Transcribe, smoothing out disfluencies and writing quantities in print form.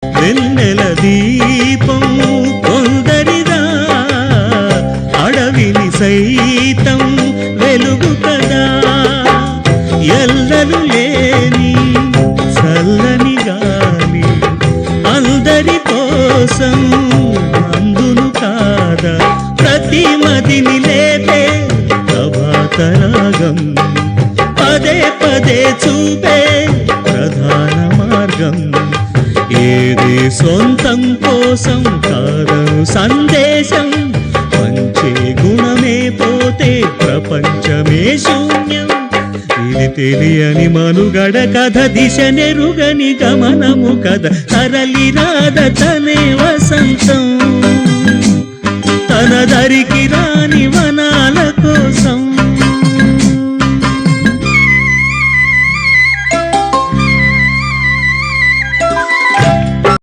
వెన్నెల దీపం కొందరిదా, అడవిని సైతం వెలుగు కదా. ఎల్లలు లేని చల్లని గాలి అందరి కోసం అందును కాదా. ప్రతి మదిని లేపే ప్రభాతరాగం, పదే పదే చూపే ప్రధాన మార్గం. ఏది సొంతం కోసం కాదను సందేశం, పంచే గుణమే పోతే ప్రపంచమే శూన్యం. ఇది తెలియని మనుగడ కథ, దిశ నెరుగని గమనము కథ. తరలి రాద తనే వసంతం, తన దరికి రాని వనాల కోసం.